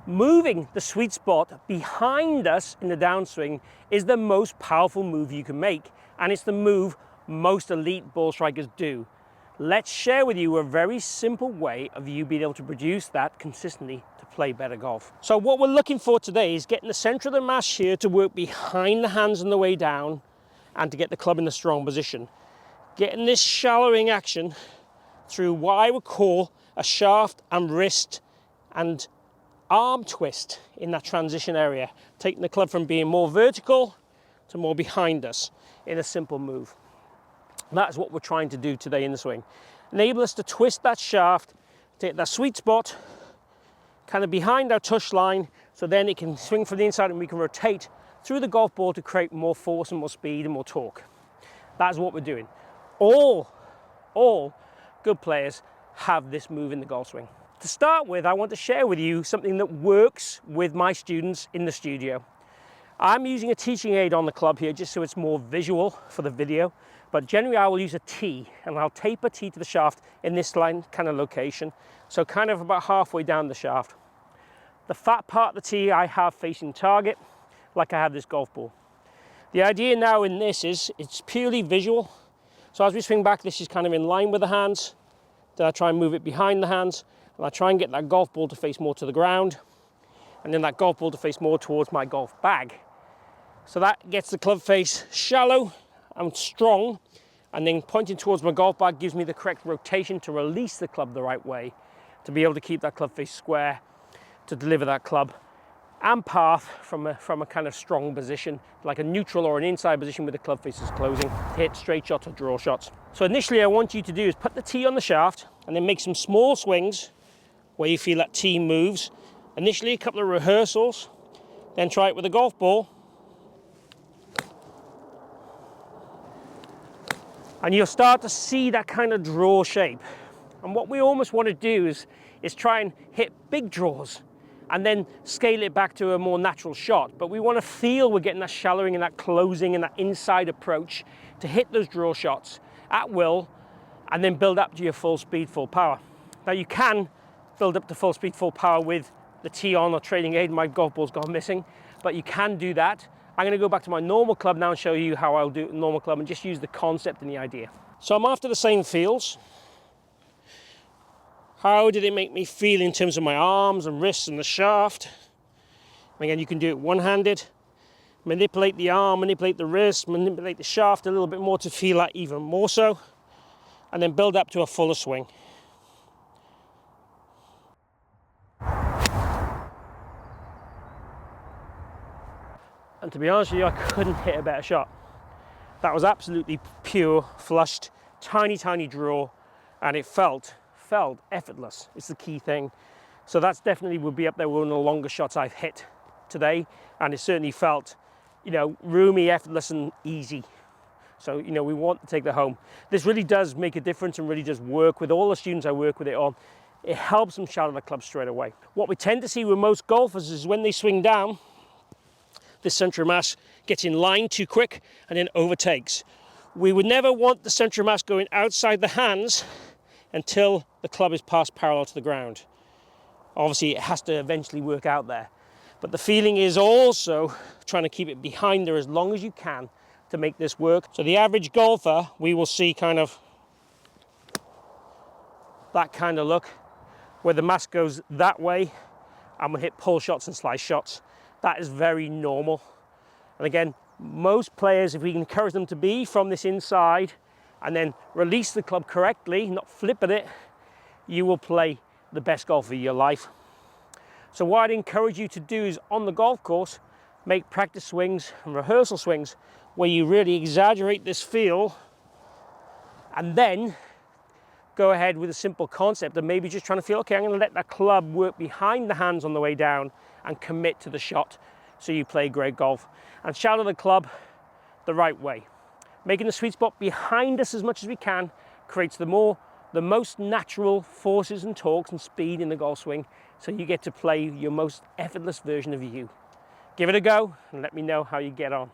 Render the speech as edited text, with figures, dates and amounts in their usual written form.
moving the sweet spot behind us in the downswing is the most powerful move you can make, and it's the move most elite ball strikers do. Let's share with you a very simple way of you being able to produce that consistently to play better golf. So what we're looking for today is getting the center of the mass here to work behind the hands on the way down and to get the club in a strong position. Getting this shallowing action through what I would call a shaft and wrist and arm twist in that transition area, taking the club from being more vertical to more behind us in a simple move. That's what we're trying to do today in the swing. Enable us to twist that shaft, take that sweet spot, kind of behind our touch line, so then it can swing from the inside and we can rotate through the golf ball to create more force and more speed and more torque. That's what we're doing. All good players have this move in the golf swing. To start with, I want to share with you something that works with my students in the studio. I'm using a teaching aid on the club here just so it's more visual for the video, but generally I will use a tee, and I'll tape a tee to the shaft in this line kind of location, so kind of about halfway down the shaft. The fat part of the tee I have facing target, like I have this golf ball. The idea now in this is it's purely visual, so as we swing back, this is kind of in line with the hands, then I try and move it behind the hands, and I try and get that golf ball to face more to the ground, and then that golf ball to face more towards my golf bag. So that gets the club face shallow and strong, and then pointing towards my golf bag gives me the correct rotation to release the club the right way, to be able to keep that club face square, to deliver that club and path from a kind of strong position, like a neutral or an inside position with the club faces closing, to hit straight shots or draw shots. So initially I want you to do is put the tee on the shaft and then make some small swings where you feel that tee moves. Initially a couple of rehearsals, then try it with a golf ball. And you'll start to see that kind of draw shape. And what we almost want to do is try and hit big draws and then scale it back to a more natural shot. But we want to feel we're getting that shallowing and that closing and that inside approach to hit those draw shots at will and then build up to your full speed, full power. Now you can build up to full speed, full power with the tee on or trailing aid. My golf ball's gone missing, but you can do that. I'm going to go back to my normal club now and show you how I'll do it in normal club and just use the concept and the idea. So I'm after the same feels. How did it make me feel in terms of my arms and wrists and the shaft? And again, you can do it one-handed. Manipulate the arm, manipulate the wrist, manipulate the shaft a little bit more to feel that even more so. And then build up to a fuller swing. And to be honest with you, I couldn't hit a better shot. That was absolutely pure, flushed, tiny, tiny draw, and it felt effortless. It's the key thing. So that's definitely would be up there with one of the longest shots I've hit today, and it certainly felt, you know, roomy, effortless, and easy. So, you know, we want to take that home. This really does make a difference and really does work with all the students I work with it on. It helps them shallow the club straight away. What we tend to see with most golfers is when they swing down, the center of mass gets in line too quick and then overtakes. We would never want the center of mass going outside the hands until the club is past parallel to the ground. Obviously it has to eventually work out there, but the feeling is also trying to keep it behind there as long as you can to make this work. So the average golfer, we will see kind of that kind of look where the mass goes that way and we'll hit pull shots and slice shots. That is very normal. And again, most players, if we can encourage them to be from this inside and then release the club correctly, not flip at it, you will play the best golf of your life. So what I'd encourage you to do is on the golf course, make practice swings and rehearsal swings where you really exaggerate this feel and then go ahead with a simple concept of maybe just trying to feel, okay, I'm going to let that club work behind the hands on the way down and commit to the shot so you play great golf. And shallow the club the right way. Making the sweet spot behind us as much as we can creates the most natural forces and torques and speed in the golf swing, so you get to play your most effortless version of you. Give it a go and let me know how you get on.